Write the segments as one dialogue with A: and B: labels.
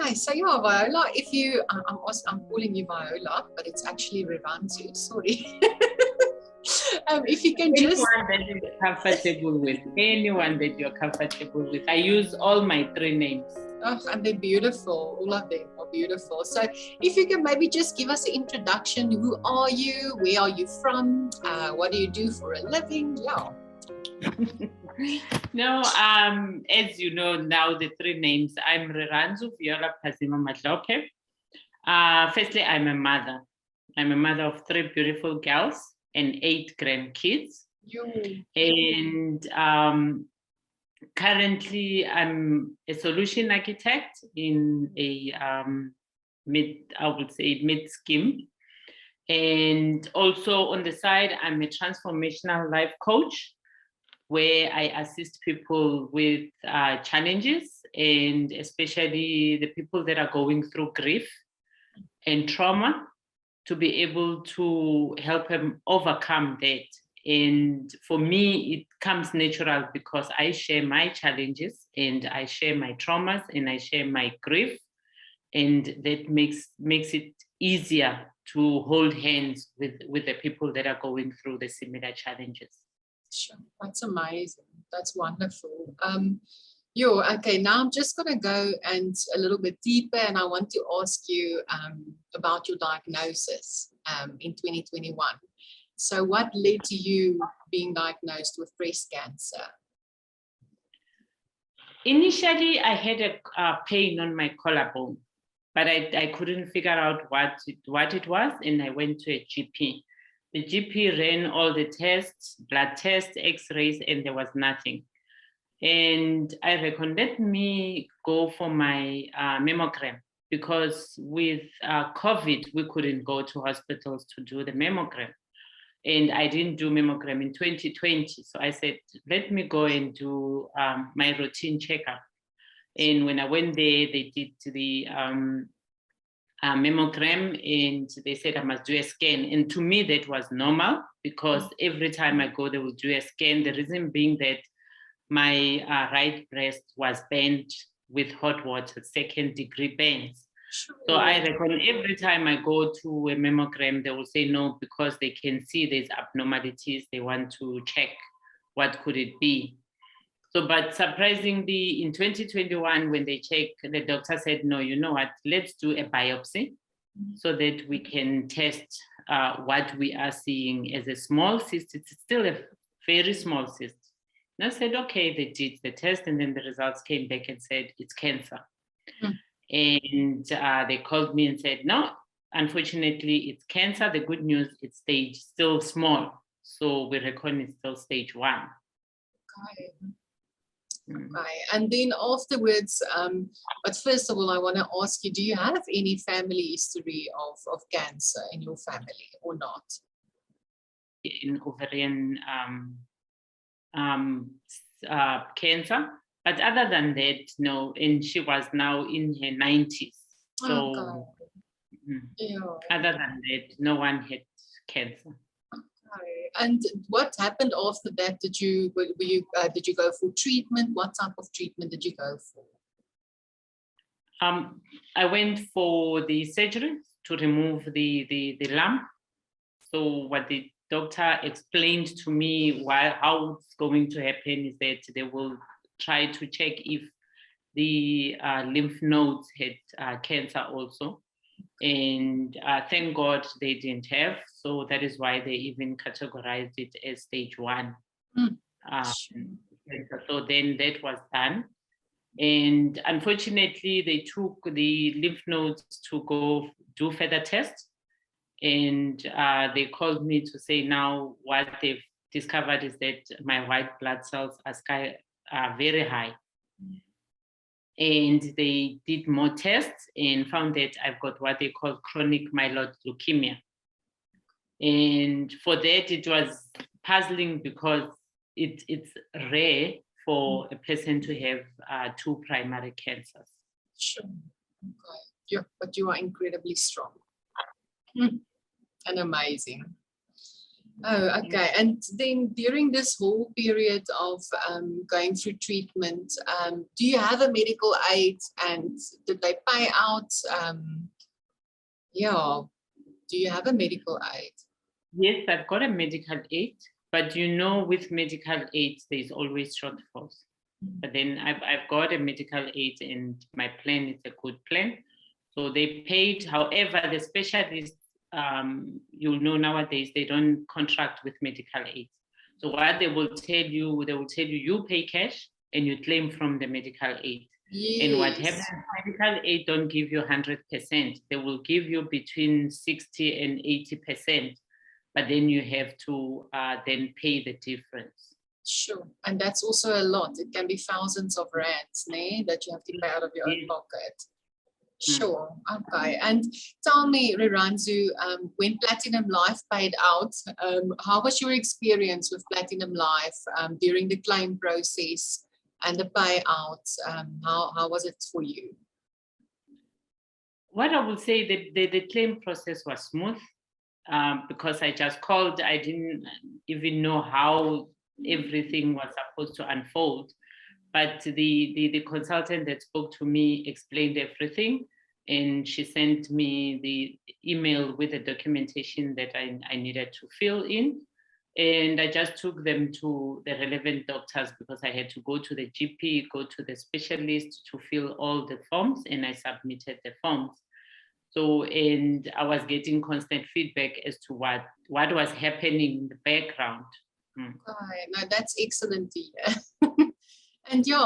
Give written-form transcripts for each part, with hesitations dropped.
A: Okay, so yeah, Viola, if you, I'm calling you Viola, but it's actually Rirandzu, sorry. If you can just...
B: Anyone that you're comfortable with, anyone that you're comfortable with. I use all my 3 names.
A: Oh, and they're beautiful. All of them are beautiful. So if you can maybe just give us an introduction. Who are you? Where are you from? What do you do for a living? Yeah.
B: No, as you know now, the 3 names. I'm Rirandzu, Violar, Phazima, Madhlophe. Firstly, I'm a mother. I'm a mother of 3 beautiful girls and 8 grandkids. And currently, I'm a solution architect in a mid scheme. And also on the side, I'm a transformational life coach, where I assist people with challenges, and especially the people that are going through grief and trauma, to be able to help them overcome that. And for me, it comes natural because I share my challenges and I share my traumas and I share my grief. And that makes it easier to hold hands with the people that are going through the similar challenges.
A: Sure. That's amazing. That's wonderful. Okay, now I'm just going to go and a little bit deeper, and I want to ask you about your diagnosis in 2021. So what led to you being diagnosed with breast cancer?
B: Initially, I had a pain on my collarbone, but I couldn't figure out what it was, and I went to a GP. The GP ran all the tests, blood tests, x-rays, and there was nothing. And I recommended me go for my mammogram, because with COVID, we couldn't go to hospitals to do the mammogram. And I didn't do mammogram in 2020. So I said, let me go and do my routine checkup. And when I went there, they did the mammogram, and they said I must do a scan. And to me, that was normal, because every time I go, they will do a scan. The reason being that my right breast was burnt with hot water, 2nd-degree burns. Sure. So I reckon every time I go to a mammogram, they will say no, because they can see there's abnormalities. They want to check what could it be. So, but surprisingly, in 2021, when they checked, the doctor said, no, you know what, let's do a biopsy so that we can test what we are seeing as a small cyst. It's still a very small cyst. And I said, okay, they did the test, and then the results came back and said, it's cancer. And they called me and said, no, unfortunately, it's cancer. The good news, it's still small. So we reckon it's still stage 1.
A: Okay. Okay. And then afterwards, but first of all, I want to ask you, do you have any family history of cancer in your family or not?
B: In ovarian cancer, but other than that, no. And she was now in her 90s. So other than that, no one had cancer.
A: Okay. And what happened after that? Did you go for treatment? What type of treatment did you go for?
B: I went for the surgery to remove the lump. So what the doctor explained to me how it's going to happen is that they will try to check if the lymph nodes had cancer also. And thank God they didn't have. So that is why they even categorized it as stage 1. So then that was done. And unfortunately, they took the lymph nodes to go do further tests. And they called me to say now what they've discovered is that my white blood cells are very high. And they did more tests and found that I've got what they call chronic myeloid leukemia. And for that, it was puzzling because it's rare for a person to have 2 primary cancers.
A: Sure. Okay. Yeah, but you are incredibly strong. And amazing. Oh, okay. And then during this whole period of going through treatment, do you have a medical aid, and did they pay out? Yeah, do you have a medical aid?
B: Yes, I've got a medical aid, but you know, with medical aid, there's always shortfalls. But then I've got a medical aid, and my plan is a good plan. So they paid. However, the specialists, you'll know nowadays, they don't contract with medical aid. So what they will tell you, you pay cash and you claim from the medical aid.
A: Yes.
B: And what happens, medical aid don't give you 100%. They will give you between 60 and 80%, but then you have to then pay the difference.
A: Sure. And that's also a lot. It can be thousands of rands, that you have to pay out of your own pocket. Sure. Okay. And tell me, Rirandzu, when Platinum Life paid out, how was your experience with Platinum Life during the claim process and the payout? How was it for you?
B: What I would say, the claim process was smooth because I just called. I didn't even know how everything was supposed to unfold. But the consultant that spoke to me explained everything, and she sent me the email with the documentation that I needed to fill in. And I just took them to the relevant doctors because I had to go to the GP, go to the specialist to fill all the forms, and I submitted the forms. So, and I was getting constant feedback as to what was happening in the background.
A: Okay, no, that's excellent to hear. And yeah,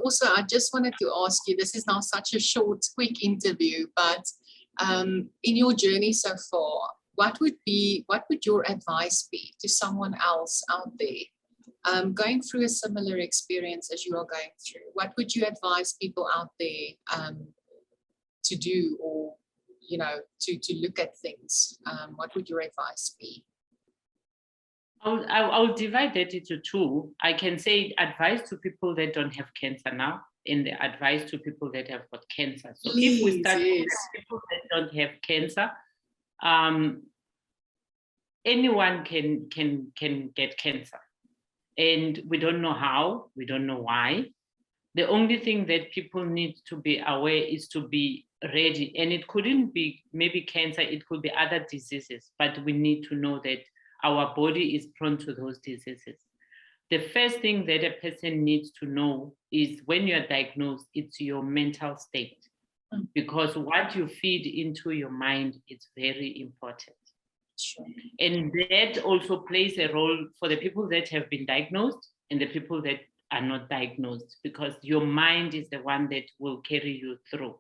A: also, I just wanted to ask you, this is now such a short, quick interview, but in your journey so far, what would your advice be to someone else out there going through a similar experience as you are going through? What would you advise people out there to do, or, to look at things? What would your advice be?
B: I'll divide that into two. I can say advice to people that don't have cancer now, and the advice to people that have got cancer. So if we start with people that don't have cancer, anyone can get cancer, and we don't know how, we don't know why. The only thing that people need to be aware is to be ready, and it couldn't be maybe cancer, it could be other diseases, but we need to know that our body is prone to those diseases. The first thing that a person needs to know is when you're diagnosed, it's your mental state, because what you feed into your mind is very important. Sure. And that also plays a role for the people that have been diagnosed and the people that are not diagnosed, because your mind is the one that will carry you through.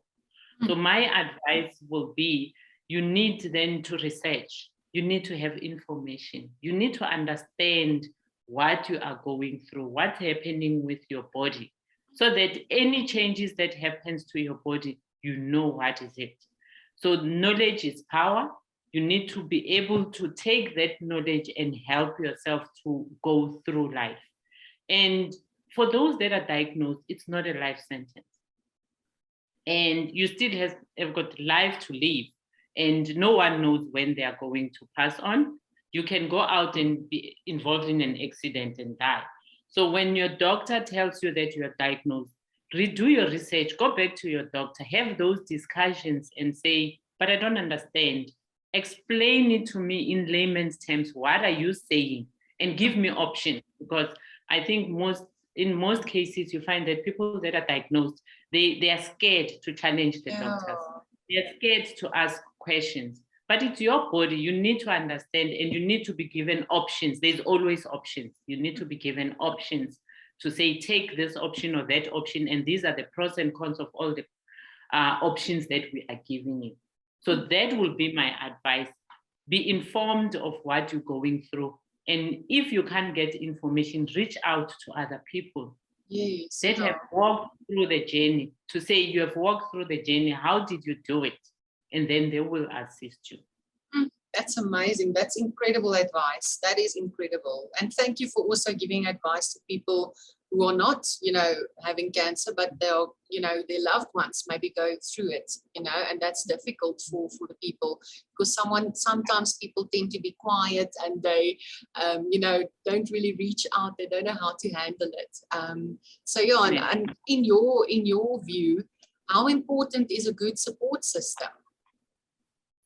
B: So my advice will be, you need then to research. You need to have information. You need to understand what you are going through, what's happening with your body, so that any changes that happens to your body, you know what is it. So knowledge is power. You need to be able to take that knowledge and help yourself to go through life. And for those that are diagnosed, it's not a life sentence. And you still have got life to live. And no one knows when they are going to pass on. You can go out and be involved in an accident and die. So when your doctor tells you that you are diagnosed, redo your research, go back to your doctor, have those discussions and say, but I don't understand. Explain it to me in layman's terms. What are you saying? And give me options, because I think in most cases, you find that people that are diagnosed, they are scared to challenge the doctors. They're scared to ask questions. But it's your body. You need to understand, and you need to be given options. There's always options. You need to be given options to say, take this option or that option, and these are the pros and cons of all the options that we are giving you. So that will be my advice. Be informed of what you're going through. And if you can't get information, reach out to other people that have walked through the journey, to say, you have walked through the journey, how did you do it? And then they will assist you.
A: That's amazing. That's incredible advice. That is incredible. And thank you for also giving advice to people who are not, you know, having cancer, but they're, you know, their loved ones maybe going through it, you know, and that's difficult for the people, because sometimes people tend to be quiet and they, you know, don't really reach out. They don't know how to handle it. So yeah, and in your view, how important is a good support system?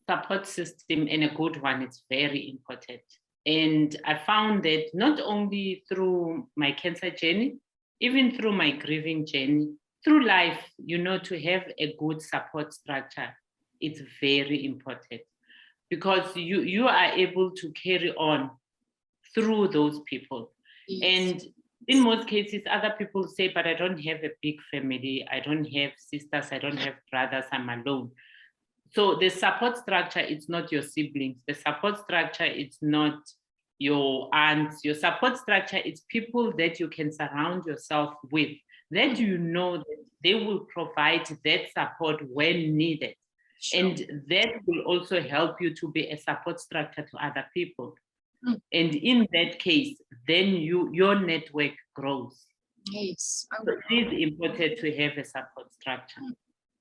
B: Support system, and a good one, is very important. And I found that not only through my cancer journey, even through my grieving journey, through life, you know, to have a good support structure, it's very important, because you are able to carry on through those people.
A: Yes.
B: And in most cases, other people say, but I don't have a big family, I don't have sisters, I don't have brothers, I'm alone. So the support structure, it's not your siblings. The support structure, it's not your aunts. Your support structure, it's people that you can surround yourself with, that you know that they will provide that support when needed.
A: Sure.
B: And that will also help you to be a support structure to other people. And in that case, then your network grows.
A: Yes.
B: So it is important to have a support structure.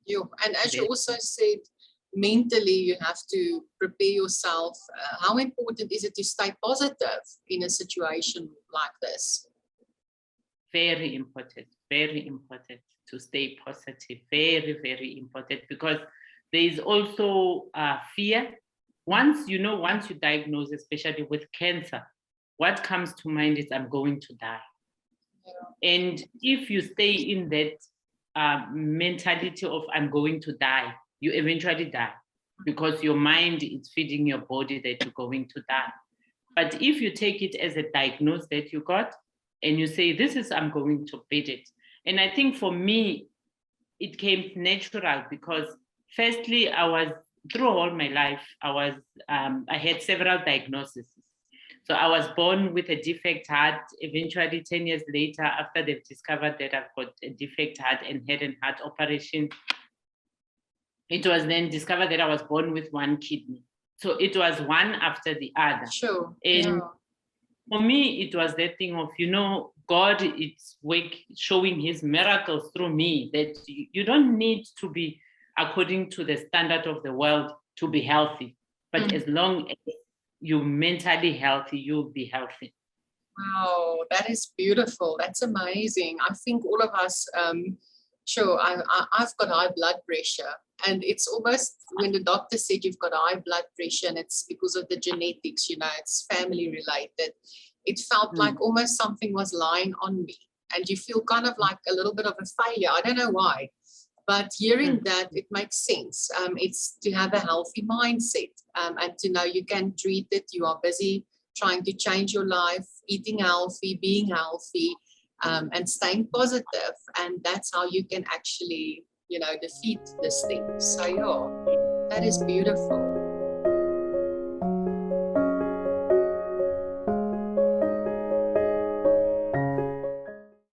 A: And as you also said, mentally you have to prepare yourself. How important is it to stay positive in a situation like this?
B: Very important to stay positive. Very, very important, because there is also fear. Once you diagnose, especially with cancer, what comes to mind is, I'm going to die. Yeah. And if you stay in that mentality of I'm going to die, you eventually die, because your mind is feeding your body that you're going to die. But if you take it as a diagnosis that you got, and you say, this is, I'm going to beat it. And I think for me, it came natural, because firstly, I was, through all my life, I had several diagnoses. So I was born with a defect heart. Eventually, 10 years later, after they've discovered that I've got a defect heart and had a heart operation, it was then discovered that I was born with one kidney. So it was one after the other.
A: Sure.
B: And for me, it was that thing of, you know, God is showing his miracles through me, that you don't need to be according to the standard of the world to be healthy. But as long as you're mentally healthy, you'll be healthy.
A: Wow, that is beautiful. That's amazing. I think all of us, sure, I've got high blood pressure, and it's almost, when the doctor said you've got high blood pressure and it's because of the genetics, you know, it's family related, it felt like almost something was lying on me, and you feel kind of like a little bit of a failure. I don't know why, but hearing that, it makes sense. It's to have a healthy mindset, and to know you can treat it. You are busy trying to change your life, eating healthy, being healthy, and staying positive. And that's how you can actually, you know, defeat this thing. So yeah, that is beautiful.